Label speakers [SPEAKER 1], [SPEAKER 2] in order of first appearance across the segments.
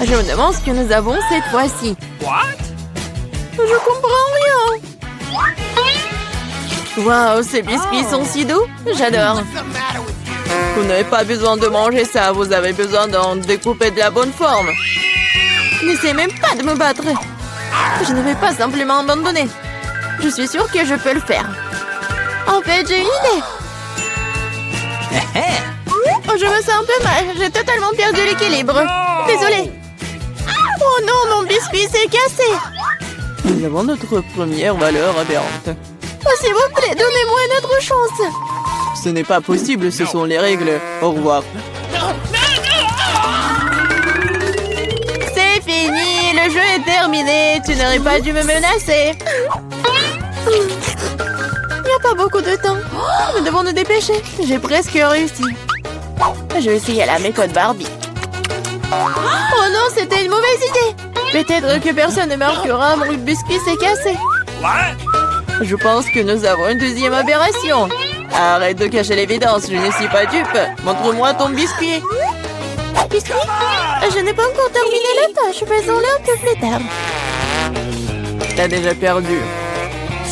[SPEAKER 1] Je me demande ce que nous avons cette fois-ci. Je comprends rien. Waouh, ces biscuits sont si doux. J'adore. Vous n'avez pas besoin de manger ça. Vous avez besoin d'en découper de la bonne forme. N'essayez même pas de me battre. Je ne vais pas simplement abandonner. Je suis sûre que je peux le faire. En fait, j'ai une idée. Oh, je me sens un peu mal. J'ai totalement perdu l'équilibre. Désolée. Oh non, mon biscuit s'est cassé. Nous avons notre première valeur aberrante. Oh, s'il vous plaît, donnez-moi une autre chance. Ce n'est pas possible, ce sont les règles. Au revoir. C'est fini, le jeu est terminé. Tu n'aurais pas dû me menacer. Il n'y a pas beaucoup de temps. Nous devons nous dépêcher. J'ai presque réussi. Je vais essayer la méthode Barbie. Oh non, c'était une mauvaise idée. Peut-être que personne ne marquera, mon biscuit s'est cassé. Je pense que nous avons une deuxième aberration. Arrête de cacher l'évidence, je ne suis pas dupe. Montre-moi ton biscuit. Biscuit? Je n'ai pas encore terminé la tâche. Faisons-le un peu plus tard. T'as déjà perdu.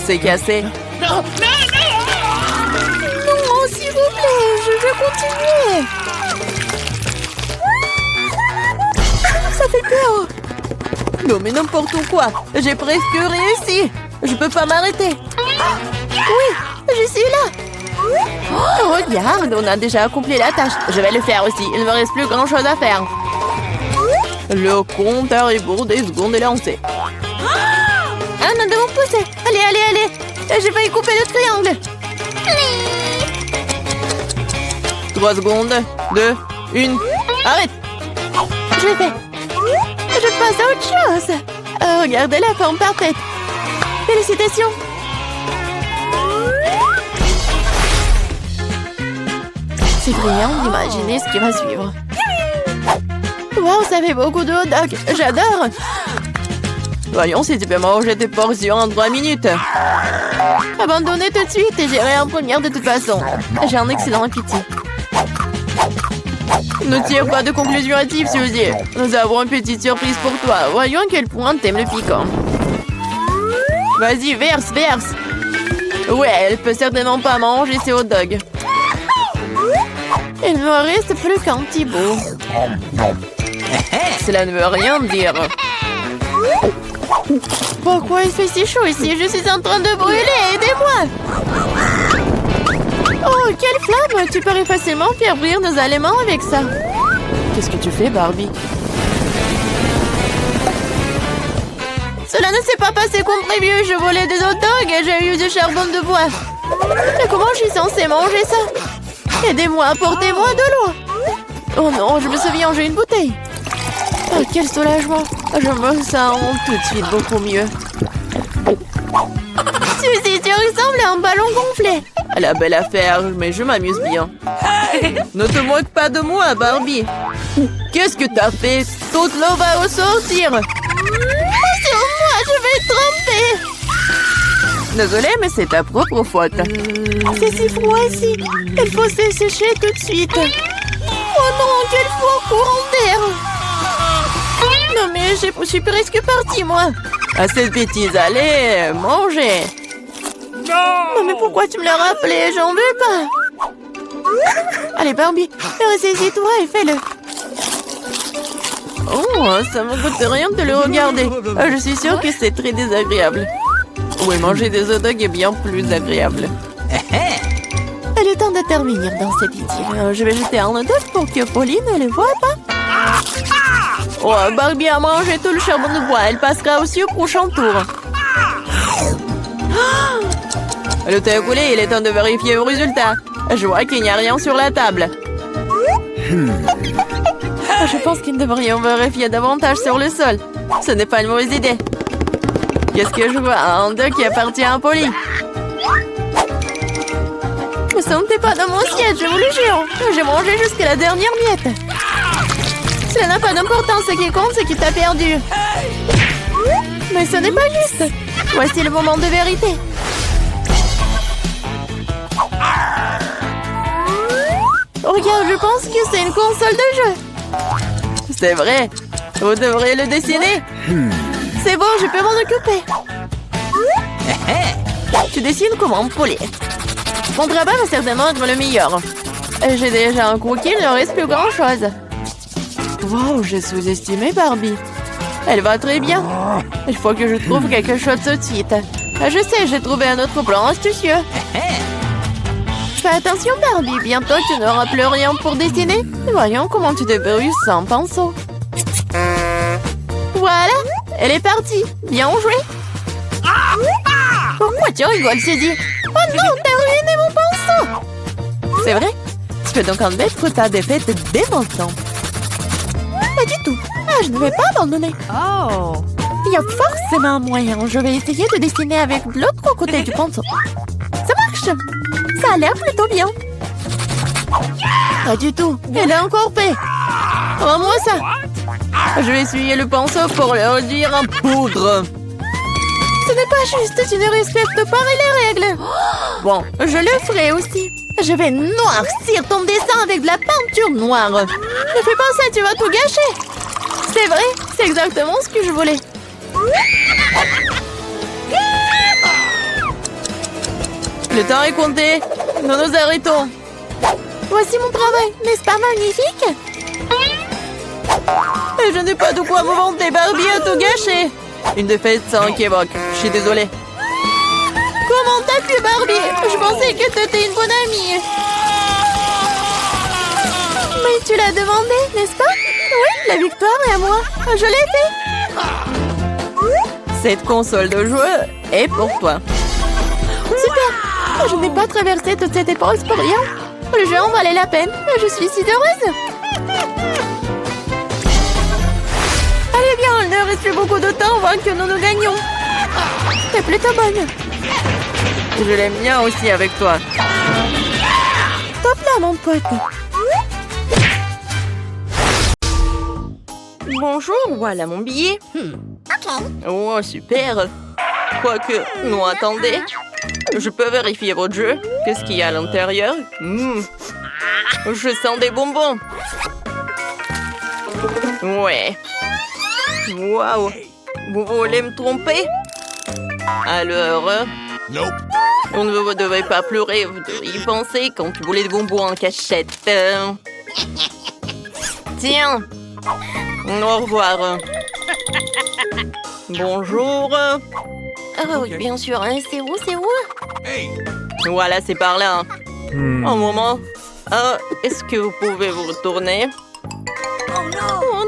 [SPEAKER 1] C'est cassé. Non, s'il vous plaît, je veux continuer. Ça fait peur. Non, mais n'importe quoi. J'ai presque réussi. Je peux pas m'arrêter. Oui, je suis là. Oh, regarde, on a déjà accompli la tâche. Je vais le faire aussi. Il ne me reste plus grand-chose à faire. Le compte à rebours des secondes est lancé. Ah, nous devons pousser. Allez, allez, allez. Je vais y couper le triangle. 3 secondes. 2, 1. Arrête. Je l'ai fait. Je passe à autre chose. Oh, regardez la forme parfaite. Félicitations. C'est brillant d'imaginer ce qui va suivre. Wow, ça fait beaucoup de hot dog. J'adore. Voyons si tu peux manger tes portions en 3 minutes. Abandonnez tout de suite et j'irai en première de toute façon. J'ai un excellent appétit. Ne tire pas de conclusion hâtive, Suzy. Nous avons une petite surprise pour toi. Voyons à quel point t'aimes le piquant. Vas-y, verse, verse. Ouais, elle peut certainement pas manger ses hot dogs. Il ne me reste plus qu'un petit bout. Cela ne veut rien dire. Pourquoi il fait si chaud ici? Je suis en train de brûler. Aidez-moi. Oh, quelle flamme! Tu pourrais facilement faire brûler nos aliments avec ça. Qu'est-ce que tu fais, Barbie? Cela ne s'est pas passé comme prévu. Je volais des hot dogs et j'ai eu du charbon de bois. Mais comment je suis censée manger ça? Aidez-moi, apportez-moi de l'eau. Oh non, je me souviens, j'ai une bouteille. Oh, quel soulagement. Je me sens tout de suite beaucoup mieux. Suzy, tu ressembles à un ballon gonflé. La belle affaire, mais je m'amuse bien. Ne te moque pas de moi, Barbie. Qu'est-ce que t'as fait? Toute l'eau va ressortir. Sur moi, je vais tremper. Désolée, mais c'est ta propre faute. C'est si froid ici. Il faut se sécher tout de suite. Oh non, quel fort courant d'air. Non mais je suis presque partie, moi. À cette bêtise, allez, mangez. Non mais pourquoi tu me l'as rappelé? J'en veux pas. Allez Barbie, ressaisis-toi et fais-le. Oh, ça me coûte rien de le regarder. Je suis sûre que c'est très désagréable. Oui, manger des hot dogs est bien plus agréable. Il est temps de terminer dans cette idylle. Je vais jeter un hot dog pour que Pauline ne le voie pas. Oh, Barbie a mangé tout le charbon de bois. Elle passera aussi au prochain tour. Le thé est coulé, il est temps de vérifier vos résultats. Je vois qu'il n'y a rien sur la table. Je pense qu'ils devrions vérifier davantage sur le sol. Ce n'est pas une mauvaise idée. Qu'est-ce que je vois? Un dog qui appartient à Polly. Ne sentez pas dans mon siège, je vous le jure. J'ai mangé jusqu'à la dernière miette. Cela n'a pas d'importance, ce qui compte, c'est qu'il t'a perdu. Mais ce n'est pas juste. Voici le moment de vérité. Regarde, je pense que c'est une console de jeu. C'est vrai. Vous devriez le dessiner. C'est bon, je peux m'en occuper. Tu dessines comme un poulet. Mon travail va certainement être le meilleur. J'ai déjà un croquis, il ne reste plus grand-chose. Wow, j'ai sous-estimé Barbie. Elle va très bien. Il faut que je trouve quelque chose tout de suite. Je sais, j'ai trouvé un autre plan astucieux. Fais attention Barbie, bientôt tu n'auras plus rien pour dessiner. Voyons comment tu débrouilles sans pinceau. Voilà, elle est partie. Bien joué. Pourquoi tu rigoles, Suzy? Oh non, t'as ruiné mon pinceau. C'est vrai? Tu peux donc admettre ta défaite dès maintenant. Pas du tout. Ah, je ne vais pas abandonner. Oh. Il y a forcément un moyen. Je vais essayer de dessiner avec l'autre côté du pinceau. Ça marche. Ça a l'air plutôt bien. Pas du tout. Elle a encore fait. Rends-moi ça. Je vais essuyer le pinceau pour le réduire en poudre. Ce n'est pas juste. Tu ne respectes pas les règles. Bon, je le ferai aussi. Je vais noircir ton dessin avec de la peinture noire. Ne fais pas ça, tu vas tout gâcher. C'est vrai, c'est exactement ce que je voulais. Le temps est compté. Nous nous arrêtons. Voici mon travail. N'est-ce pas magnifique? Je n'ai pas de quoi me vanter. Barbie a tout gâché. Une défaite sans équivoque. Je suis désolée. Comment t'as pu, Barbie? Je pensais que t'étais une bonne amie. Mais tu l'as demandé, n'est-ce pas? Oui, la victoire est à moi. Je l'ai fait. Cette console de jeu est pour toi. Super. Je n'ai pas traversé toute cette épreuve pour rien. Le jeu en valait la peine. Je suis si heureuse. Allez bien, il ne reste plus beaucoup de temps avant que nous gagnions. T'es plutôt bonne. Je l'aime bien aussi avec toi. Top là, mon pote. Bonjour, voilà mon billet. Oh, super. Quoique, non, attendez. Je peux vérifier votre jeu. Qu'est-ce qu'il y a à l'intérieur? Je sens des bonbons. Ouais. Waouh. Vous voulez me tromper? Alors... Vous ne devez pas pleurer, vous devriez y penser quand tu voulais des bonbons en cachette. Tiens. Au revoir. Bonjour. Ah oui, bien sûr. Hein. C'est où, c'est où? Voilà, c'est par là. Un moment. Est-ce que vous pouvez vous retourner? Oh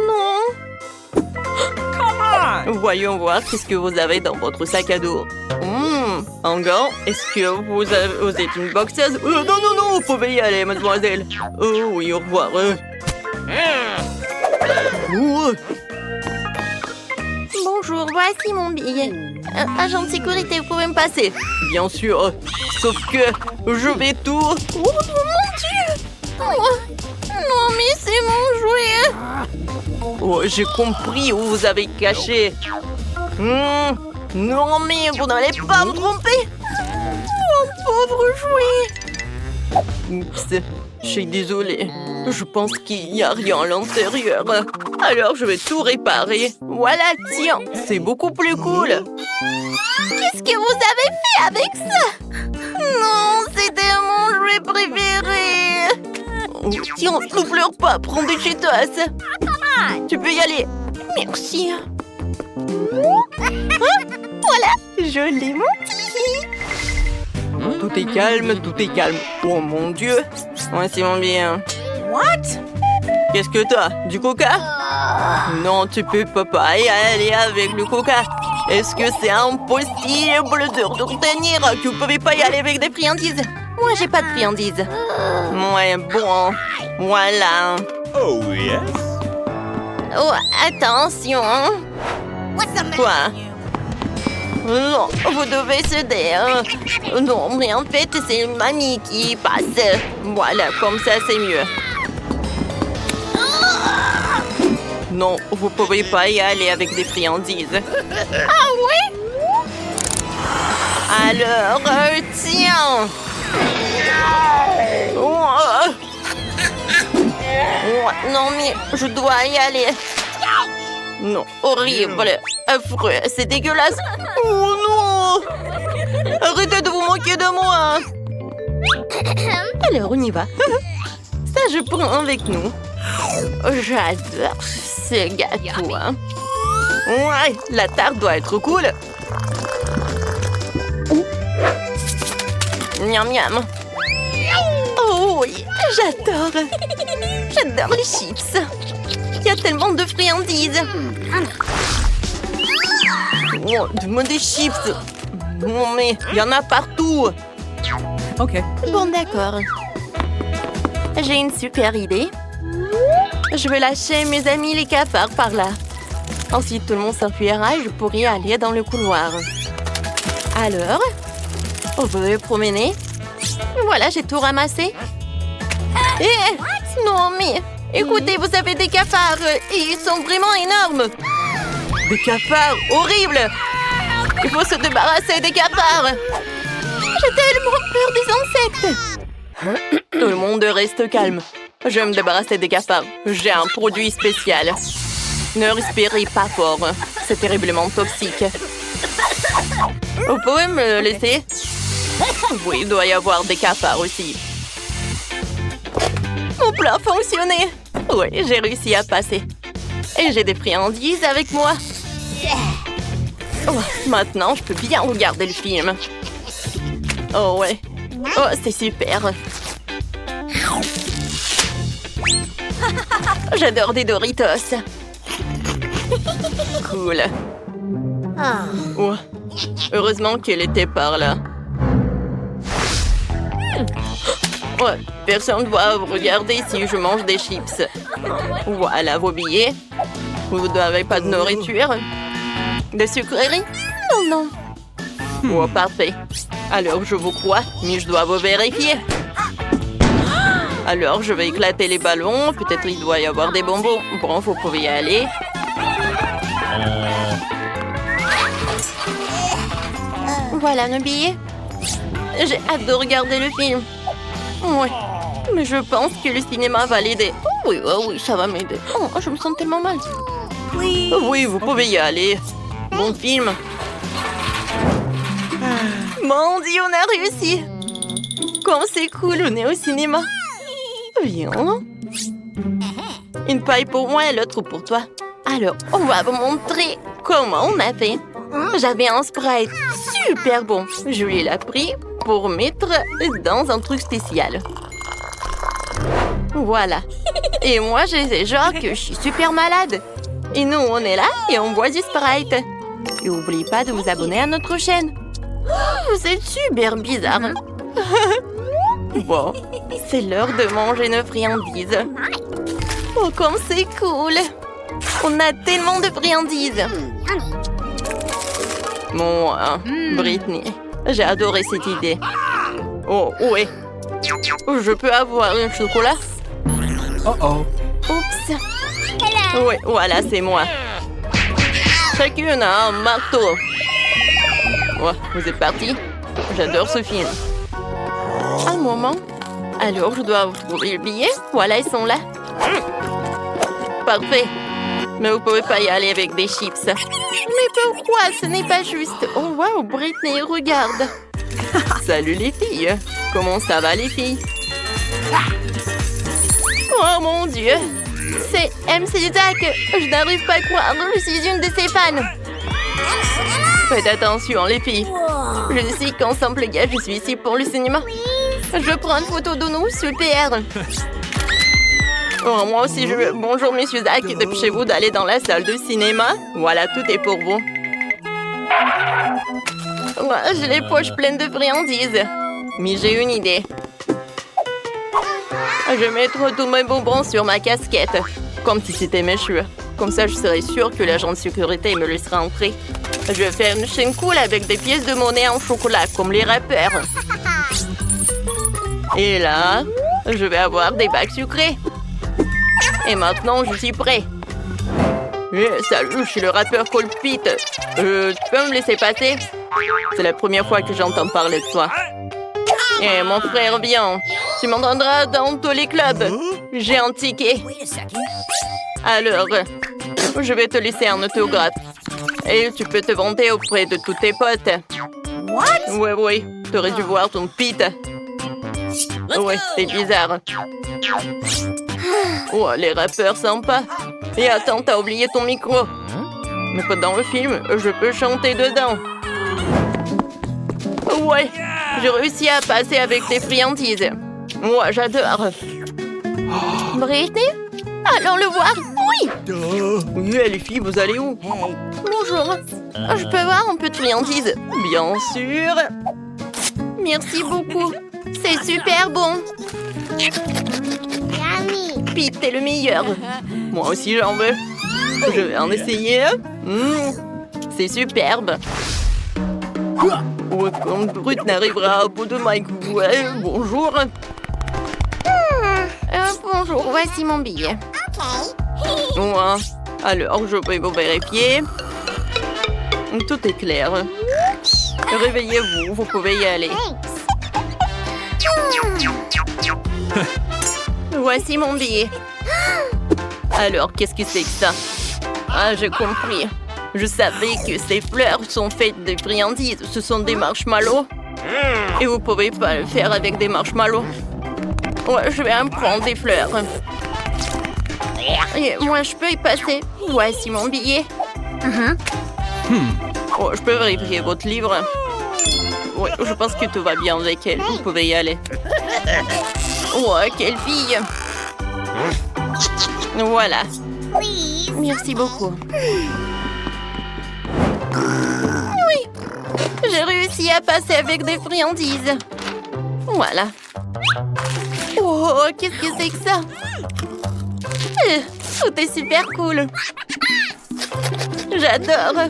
[SPEAKER 1] non. Voyons voir qu'est-ce que vous avez dans votre sac à dos. Un gant. Est-ce que vous êtes une boxeuse? Non, non, non, vous pouvez y aller, mademoiselle. Oh oui, au revoir. Bonjour, voici mon billet. Agent de sécurité, vous pouvez me passer? Bien sûr, sauf que je vais tout... Oh mon Dieu! Oh, non, mais c'est mon jouet! Oh, j'ai compris où vous avez caché. Non, mais vous n'allez pas me tromper! Mon pauvre jouet! Oups, je suis désolée. Je pense qu'il n'y a rien à l'intérieur. Alors, je vais tout réparer. Voilà, tiens, c'est beaucoup plus cool. Qu'est-ce que vous avez fait avec ça? Non, c'était mon jouet préféré. Oh, tiens, ne pleure pas, prends des Cheetos. Tu peux y aller. Merci. Voilà, je l'ai monté. Tout est calme, tout est calme. Oh mon Dieu. Ouais, c'est mon bien. What? Qu'est-ce que t'as? Du coca? Non, tu peux pas y aller avec le coca. Est-ce que c'est impossible de retenir? Tu pouvais pas y aller avec des friandises? Moi, j'ai pas de friandises. Ouais, bon. Voilà.
[SPEAKER 2] Oh, yes.
[SPEAKER 1] Oh, attention. Quoi? Non, vous devez céder. Non, mais en fait, c'est mamie qui passe. Voilà, comme ça, c'est mieux. Non, vous pouvez pas y aller avec des friandises. Ah oui? Alors, tiens. Non, mais je dois y aller. Non, horrible. Affreux, c'est dégueulasse. Oh non! Arrêtez de vous moquer de moi. Alors, on y va. Ça, je prends avec nous. J'adore ce gâteau. Hein. Ouais, la tarte doit être cool. Miam miam. Oh oui, j'adore. J'adore les chips. Il y a tellement de friandises. Oh, donne-moi des chips. Non mais, il y en a partout.
[SPEAKER 2] Ok.
[SPEAKER 1] Bon, d'accord. J'ai une super idée. Je vais lâcher mes amis les cafards par là. Ensuite, tout le monde s'enfuira et je pourrai aller dans le couloir. Alors, on peut promener. Voilà, j'ai tout ramassé. Non, mais écoutez, vous avez des cafards et ils sont vraiment énormes. Des cafards horribles. Il faut se débarrasser des cafards. J'ai tellement peur des insectes. Tout le monde reste calme. Je vais me débarrasser des cafards. J'ai un produit spécial. Ne respirez pas fort. C'est terriblement toxique. Vous pouvez me le laisser? Oui, il doit y avoir des cafards aussi. Mon plan a fonctionné. Oui, j'ai réussi à passer. Et j'ai des friandises avec moi. Oh, maintenant, je peux bien regarder le film. Oh ouais. Oh, c'est super. J'adore des Doritos. Cool. Oh, heureusement qu'elle était par là. Ouais, personne ne doit regarder si je mange des chips. Voilà vos billets. Vous n'avez pas de nourriture? De sucreries? Non, non. Oh, parfait. Alors, je vous crois, mais je dois vous vérifier. Alors, je vais éclater les ballons. Peut-être il doit y avoir des bonbons. Bon, vous pouvez y aller. Voilà nos billets. J'ai hâte de regarder le film. Ouais, mais je pense que le cinéma va l'aider. Oh oui, ça va m'aider. Oh, je me sens tellement mal. Oui, vous pouvez y aller. Bon film. Mon Dieu, on a réussi. Comme c'est cool, on est au cinéma. Viens. Une paille pour moi et l'autre pour toi. Alors, on va vous montrer comment on a fait. J'avais un Sprite super bon. Je lui l'ai pris pour mettre dans un truc spécial. Voilà. Et moi, je sais genre que je suis super malade. Et nous, on est là et on boit du Sprite. Et n'oubliez pas de vous abonner à notre chaîne. Oh, vous êtes super bizarre. Bon, c'est l'heure de manger nos friandises. Oh, comme c'est cool. On a tellement de friandises. Bon, Brittany, j'ai adoré cette idée. Oh, ouais. Je peux avoir un chocolat?
[SPEAKER 2] Oh.
[SPEAKER 1] Oups. Oui, voilà, c'est moi. Chacune a un marteau. Oh, vous êtes partis? J'adore ce film. Un moment. Alors, je dois trouver le billet. Voilà, ils sont là. Parfait. Mais vous pouvez pas y aller avec des chips. Mais pourquoi? Ce n'est pas juste. Oh, wow, Brittany, regarde. Salut les filles. Comment ça va, les filles? Oh, mon Dieu. C'est MC Zach. Je n'arrive pas à croire. Je suis une de ses fans. Faites attention, les filles. Je suis qu'ensemble, les gars, je suis ici pour le cinéma. Je prends une photo de nous, super. Oh, moi aussi, je veux... Bonjour, monsieur Zach. Dépêchez-vous d'aller dans la salle de cinéma. Voilà, tout est pour vous. Ouais, j'ai les poches pleines de friandises. Mais j'ai une idée. Je vais mettre tous mes bonbons sur ma casquette. Comme si c'était mes cheveux. Comme ça, je serai sûre que l'agent de sécurité me laissera entrer. Je vais faire une chaîne cool avec des pièces de monnaie en chocolat, comme les rappeurs. Et là, je vais avoir des bagues sucrées. Et maintenant, je suis prêt. Salut, je suis le rappeur Colpit. Tu peux me laisser passer? C'est la première fois que j'entends parler de toi. Et mon frère, viens. Tu m'entendras dans tous les clubs. J'ai un ticket. Alors, Je vais te laisser un autographe. Et tu peux te vanter auprès de tous tes potes. What? Oui, t'aurais dû voir ton pit. Ouais, c'est bizarre. Oh, les rappeurs sympas. Et attends, t'as oublié ton micro. Mais pas dans le film, je peux chanter dedans. Ouais, j'ai réussi à passer avec tes friandises. Moi, j'adore. Britney? Allons le voir. Oui. Oui, les filles, vous allez où? Bonjour. Je peux avoir un peu de friandises? Bien sûr. Merci beaucoup. C'est super bon. Pete, t'es le meilleur. Moi aussi, j'en veux. Je vais en essayer. C'est superbe. Ouais, quand Brut n'arrivera au bout de Mike. Ouais, bonjour. Bonjour, voici mon billet. Ouais. Alors, je vais vous vérifier. Tout est clair. Réveillez-vous, vous pouvez y aller. Voici mon billet. Alors, qu'est-ce que c'est que ça? Ah, j'ai compris. Je savais que ces fleurs sont faites de friandises. Ce sont des marshmallows. Et vous pouvez pas le faire avec des marshmallows. Ouais, je vais en prendre des fleurs. Et moi, je peux y passer. Voici mon billet. Oh, je peux vérifier votre livre. Ouais, je pense que tout va bien avec elle. Vous pouvez y aller. Ouais, quelle fille. Voilà. Merci beaucoup. Oui, j'ai réussi à passer avec des friandises. Voilà. Oh, qu'est-ce que c'est que ça? Tout est super cool. J'adore.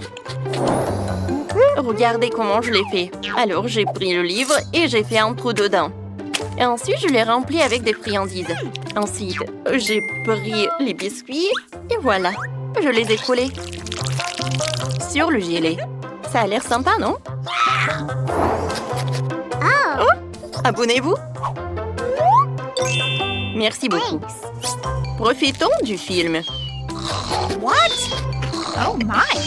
[SPEAKER 1] Regardez comment je l'ai fait. Alors, j'ai pris le livre et j'ai fait un trou dedans. Et ensuite, je l'ai rempli avec des friandises. Ensuite, j'ai pris les biscuits et voilà. Je les ai collés sur le gilet. Ça a l'air sympa, non? Oh, abonnez-vous. Merci beaucoup. Profitons du film.
[SPEAKER 3] What? Oh my!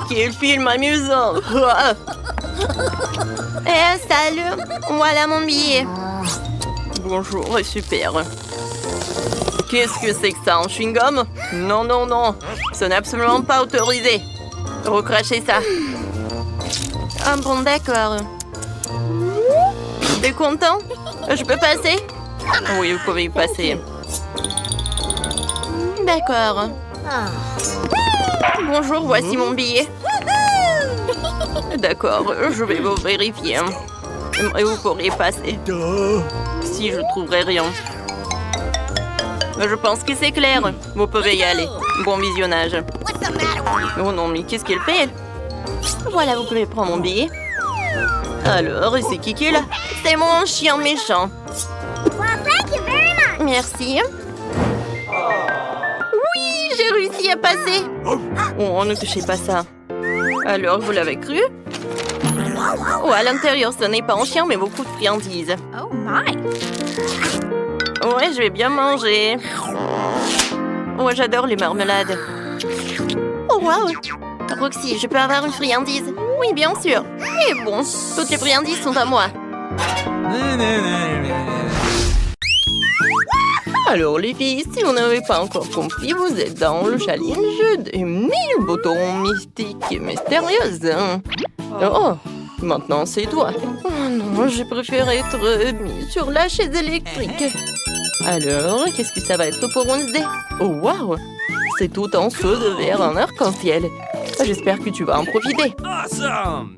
[SPEAKER 1] Quel film amusant! Salut! Voilà mon billet. Bonjour, super. Qu'est-ce que c'est que ça, un chewing-gum? Non, non, non. Ce n'est absolument pas autorisé. Recrachez ça. Ah bon, d'accord. T'es content? Je peux passer? Oui, vous pouvez y passer. D'accord. Bonjour, voici mon billet. D'accord, je vais vous vérifier. Et vous pourriez passer. Si je trouverai rien. Je pense que c'est clair. Vous pouvez y aller. Bon visionnage. Oh non, mais qu'est-ce qu'elle fait? Voilà, vous pouvez prendre mon billet. Alors, c'est qui est là? C'est mon chien méchant. Merci. Oui, j'ai réussi à passer. Oh, ne touchez pas ça. Alors, vous l'avez cru? Oh, à l'intérieur, ce n'est pas un chien, mais beaucoup de friandises.
[SPEAKER 3] Oh my!
[SPEAKER 1] Ouais, je vais bien manger. Ouais, j'adore les marmelades. Oh, wow! Roxy, je peux avoir une friandise? Oui, bien sûr. Et bon, toutes les friandises sont à moi. Alors, les filles, si vous n'avez pas encore compris, vous êtes dans le challenge des 1000 boutons mystiques et mystérieux. Oh, maintenant c'est toi. Oh non, j'ai préféré être mis sur la chaise électrique. Alors, qu'est-ce que ça va être pour Wednesday? Oh, waouh! C'est tout en feu de verre en arc-en-ciel. J'espère que tu vas en profiter.
[SPEAKER 2] Awesome!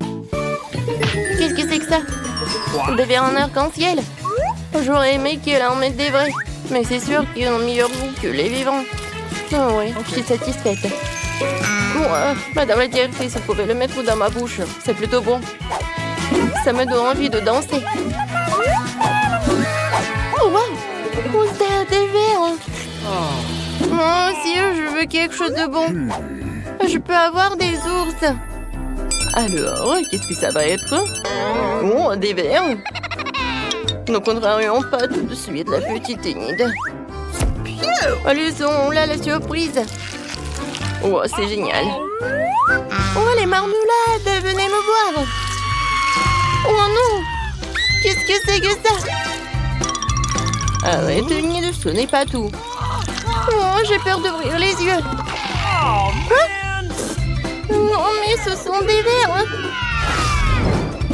[SPEAKER 1] Qu'est-ce que c'est que ça? Des verres en arc-en-ciel? J'aurais aimé qu'elle en mette des vrais. Mais c'est sûr qu'ils ont meilleur goût que les vivants. Oh oui, je suis satisfaite. Madame la directrice, vous pouvez le mettre dans ma bouche. C'est plutôt bon. Ça me donne envie de danser. Oh wow! Wednesday a des verres. Moi aussi, je veux quelque chose de bon. Je peux avoir des ours. Alors, qu'est-ce que ça va être? Oh, des verres. Ne contrarions pas tout de suite la petite Enid. Allez-y, là, la surprise. Oh, c'est génial. Oh, les marmelades, venez me voir. Oh non, qu'est-ce que c'est que ça? Arrête, Enid, ce n'est pas tout. Oh, j'ai peur d'ouvrir les yeux. Hein? Non, mais ce sont des vers.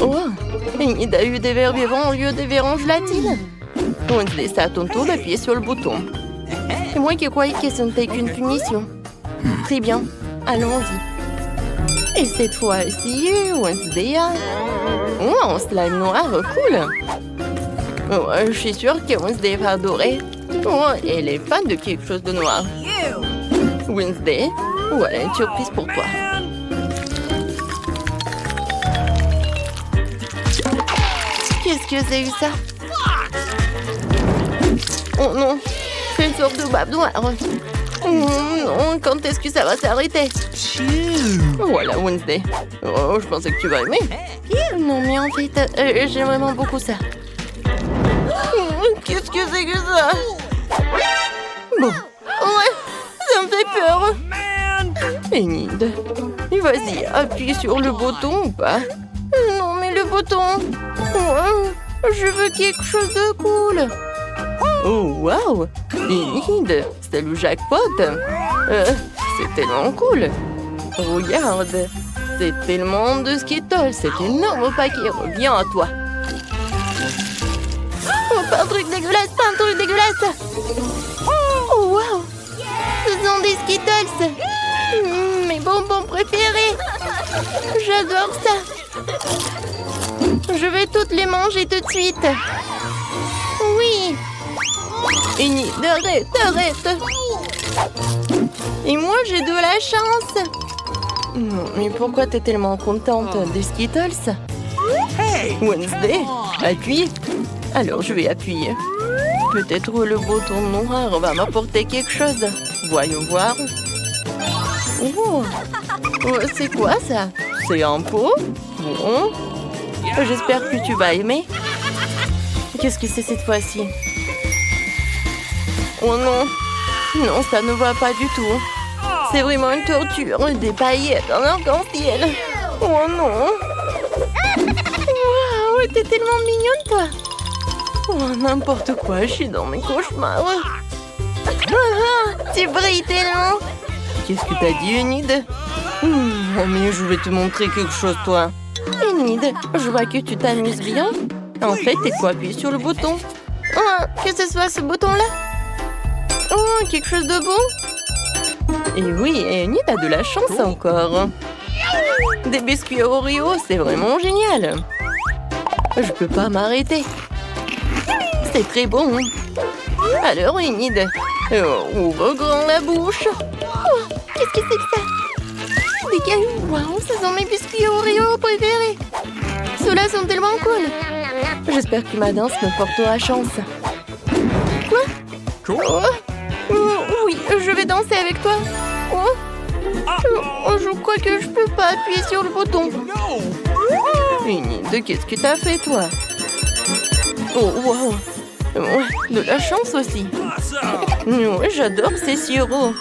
[SPEAKER 1] Oh, Enid a eu des vers vivants au lieu des vers en gelatine. Wednesday, c'est à ton tour d'appuyer sur le bouton. C'est moi qui croyais que ce n'était qu'une punition. Très bien, allons-y. Et cette fois-ci, Wednesday a... Oh, un slime noir, cool. Oh, je suis sûre que Wednesday va adorer. Oh, elle est fan de quelque chose de noir. Wednesday, voilà une surprise pour toi. Qu'est-ce que c'est que ça? Oh non, c'est une sorte de babe noire. Oh non, quand est-ce que ça va s'arrêter? Voilà, Wednesday. Oh, je pensais que tu vas aimer. Non, mais en fait, j'aime vraiment beaucoup ça. Qu'est-ce que c'est que ça? Bon, ouais, ça me fait peur. Enid, vas-y, appuie sur le bouton ou pas? Non, mais le bouton. Je veux quelque chose de cool. Oh, wow! Enid, c'est le jackpot. C'est tellement cool. Regarde, c'est tellement de Skittles. Cet énorme paquet revient à toi. Oh, pas un truc dégueulasse, pas un truc dégueulasse. Oh, wow! Ce sont des Skittles. Mes bonbons préférés. J'adore ça. Je vais toutes les manger tout de suite. Oui. Enid, arrête. Et moi, j'ai de la chance. Non, mais pourquoi t'es tellement contente des Skittles? Wednesday, appuie. Alors, je vais appuyer. Peut-être le bouton noir va m'apporter quelque chose. Voyons voir. Oh, c'est quoi ça? C'est un pot? Bon. J'espère que tu vas aimer. Qu'est-ce que c'est cette fois-ci? Oh non. Non, ça ne va pas du tout. C'est vraiment une torture. Des paillettes en arc-en-ciel. Oh non. Waouh, t'es tellement mignonne, toi. Oh, n'importe quoi, je suis dans mes cauchemars. Tu brilles tellement. Qu'est-ce que t'as dit, Enid? Oh, mais je vais te montrer quelque chose, toi. Enid, je vois que tu t'amuses bien. En fait, il faut appuyer sur le bouton. Oh, que ce soit ce bouton-là. Oh, quelque chose de bon. Et oui, Enid a de la chance encore. Des biscuits Oreo, c'est vraiment génial. Je peux pas m'arrêter. C'est très bon. Alors, Enid, ouvre grand la bouche. Oh, qu'est-ce que c'est que ça? Des cailloux. Waouh, ce sont mes biscuits Oreo préférés. Ceux-là sont tellement cool. J'espère que ma danse me portera chance. Quoi? Oui, je vais danser avec toi. Je crois que je peux pas appuyer sur le bouton. Enid, qu'est-ce que t'as fait, toi? Oh, wow. De la chance aussi. J'adore ces sirops.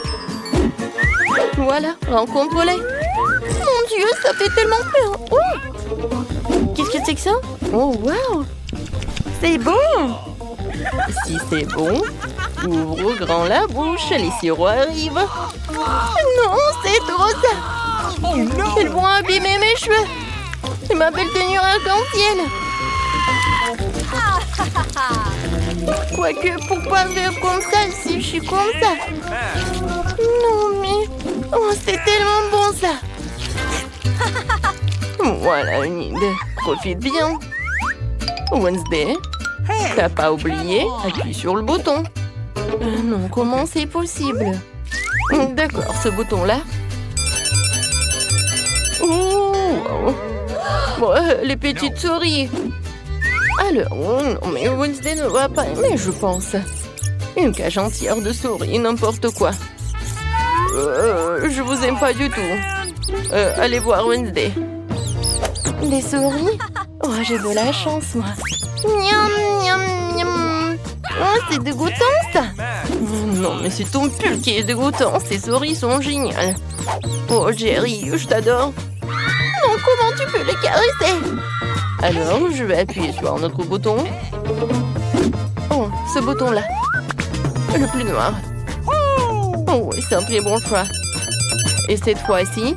[SPEAKER 1] Voilà, rencontre-les. Mon Dieu, ça fait tellement peur. Oh, qu'est-ce que c'est que ça? Oh, wow. C'est bon. Si c'est bon, ouvre grand la bouche, les sirops arrivent. Non, c'est trop ça. Ils vont abîmer mes cheveux. Et ma belle tenue arc-en-ciel. Quoique, pourquoi me faire comme ça si je suis comme ça? Non, mais... Oh, c'est tellement bon, ça. Voilà, Enid. Profite bien. Wednesday, t'as pas oublié? Appuie sur le bouton. Non, comment c'est possible? D'accord, ce bouton-là. Oh, wow. Bon, les petites souris. Alors, oh non, mais Wednesday ne va pas aimer, je pense. Une cage entière de souris, n'importe quoi. Je vous aime pas du tout. Allez voir Wednesday. Des souris? Oh, j'ai de la chance, moi. Miam, miam, miam. Oh, c'est dégoûtant, ça. Non, mais c'est ton pull qui est dégoûtant. Ces souris sont géniales. Oh, Jerry, je t'adore. Non, comment tu peux les caresser? Alors, je vais appuyer sur un autre bouton. Oh, ce bouton-là. Le plus noir. Oh, oui, c'est un très bon choix. Et cette fois-ci,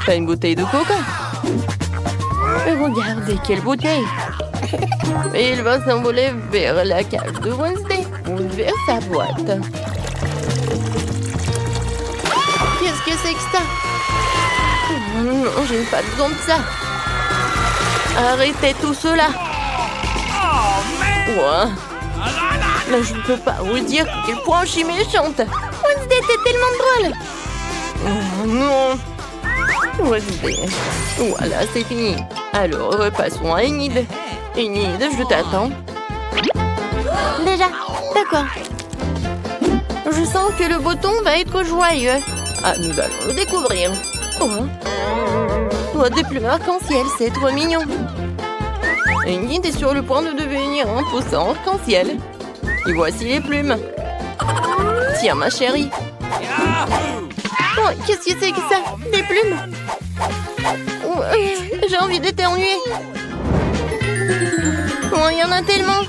[SPEAKER 1] t'as une bouteille de coca. Et regardez, quelle bouteille. Et il va s'envoler vers la cage de Wednesday ou vers sa boîte. Qu'est-ce que c'est que ça? Oh non, j'ai pas besoin de ça. Arrêtez tout cela. Ouais. Là, je ne peux pas vous dire à quel point je suis méchante. Wednesday, t'es tellement drôle. Oh non. Wednesday. Voilà, c'est fini. Alors, repassons à Enid. Enid, je t'attends. Déjà, d'accord. Je sens que le bouton va être joyeux. Ah, nous allons le découvrir. Oh, des plumes arc-en-ciel, c'est trop mignon. Enid est sur le point de devenir un poussin arc-en-ciel. Et voici les plumes. Tiens, ma chérie. Oh, qu'est-ce que c'est que ça? Des plumes? Oh, j'ai envie d'éternuer. Oh, il y en a tellement.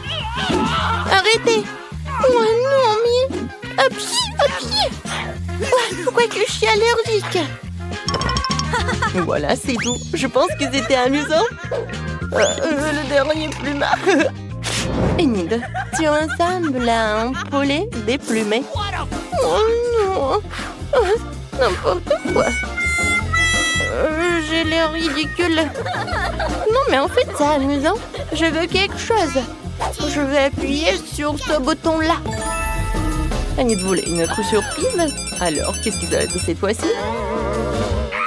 [SPEAKER 1] Arrêtez. Oh non, mais... Pourquoi que je suis allergique? Voilà, c'est tout. Je pense que c'était amusant. Le dernier plumard. Enid, tu ressembles à un poulet déplumé. Oh non. N'importe quoi. J'ai l'air ridicule. Non, mais en fait, c'est amusant. Je veux quelque chose. Je vais appuyer sur ce bouton-là. Enid voulait une autre surprise. Alors, qu'est-ce qu'ils avaient fait cette fois-ci?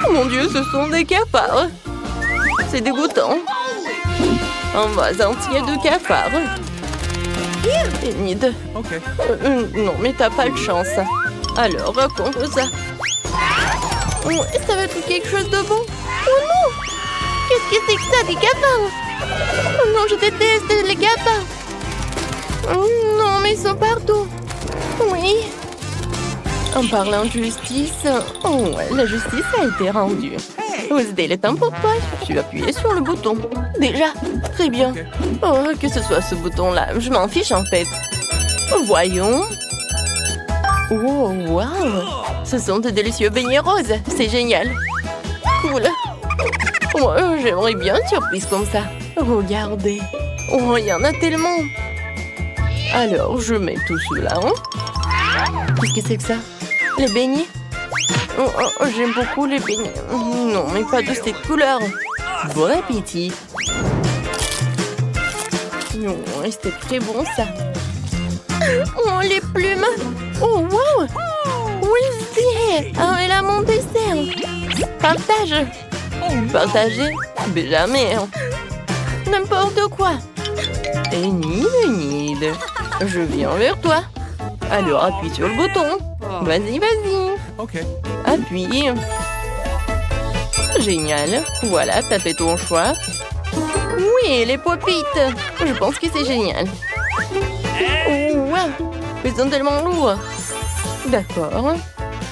[SPEAKER 1] Oh mon Dieu, ce sont des cafards. C'est dégoûtant. Un vase entier de cafards. Enid.
[SPEAKER 2] Okay.
[SPEAKER 1] Non, mais t'as pas de chance. Alors, raconte ça. Oh, ça va être quelque chose de bon. Oh non! Qu'est-ce que c'est que ça, des cafards? Oh non, je déteste les cafards. Oh non, mais ils sont partout. Oui. En parlant de justice, oh ouais, la justice a été rendue. Wednesday, il est temps pour toi. Tu vas appuyer sur le bouton. Déjà, très bien. Oh, que ce soit ce bouton-là, je m'en fiche en fait. Voyons. Oh, wow. Ce sont de délicieux beignets roses. C'est génial. Cool. Oh, j'aimerais bien une surprise comme ça. Regardez. Oh, il y en a tellement. Alors, je mets tout cela. Qu'est-ce que c'est que ça? Les beignets? Oh, j'aime beaucoup les beignets. Non, mais pas de cette couleur. Bon appétit. Non, c'était très bon ça. Oh, les plumes. Oh, wow. Wednesday. Ah, elle a mon dessert. Partage. Partager? Mais jamais. N'importe quoi. Enid. Je viens vers toi. Alors, appuie sur le bouton. Vas-y.
[SPEAKER 2] Ok.
[SPEAKER 1] Appuie. Génial. Voilà, t'as fait ton choix. Oui, les pop-it. Je pense que c'est génial. Oh, wow. Ils sont tellement lourds. D'accord.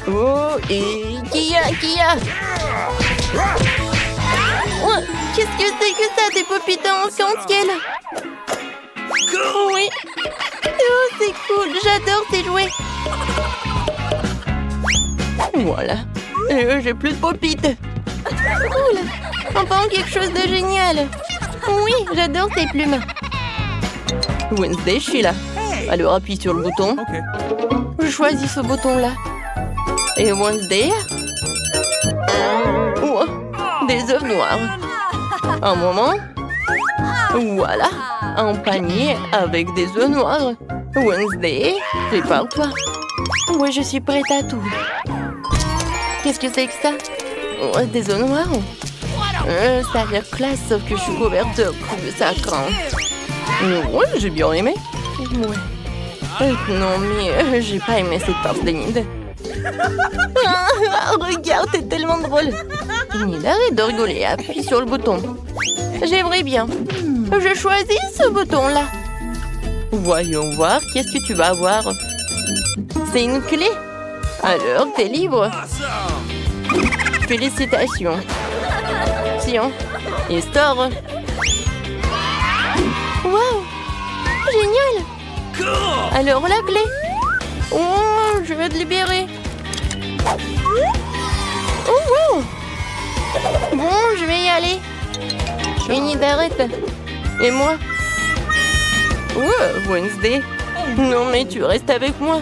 [SPEAKER 1] Oh, et qui a oh, qu'est-ce que c'est que ça, des pop-it en arc-en-ciel? Oui. Oh, c'est cool. J'adore ces jouets. Voilà. J'ai plus de pop-it. Cool. Enfin, quelque chose de génial. Oui, j'adore ces plumes. Wednesday, je suis là. Alors, appuie sur le bouton.
[SPEAKER 2] Ok.
[SPEAKER 1] Je choisis ce bouton-là. Et Wednesday. Oh, des œufs noirs. Un moment. Voilà. Un panier avec des œufs noirs. Wednesday, prépare-toi. Oui, je suis prête à tout. Qu'est-ce que c'est que ça? Oh, des œufs noirs? Ça a l'air classe, sauf que je suis couverte de ça craint. Ouais, j'ai bien aimé. Ouais. Non, mais j'ai pas aimé cette part d'Enid. Regarde, t'es tellement drôle. Enid, arrête de rigoler, appuie sur le bouton. J'aimerais bien. Je choisis ce bouton-là. Voyons voir, qu'est-ce que tu vas avoir? C'est une clé. Alors, t'es libre. Félicitations. Tiens, histoire. Wow, génial. Alors, la clé. Oh, je vais te libérer. Oh, wow. Bon, je vais y aller. Fini, t'arrête. Et moi? Wow, Wednesday. Non, mais tu restes avec moi.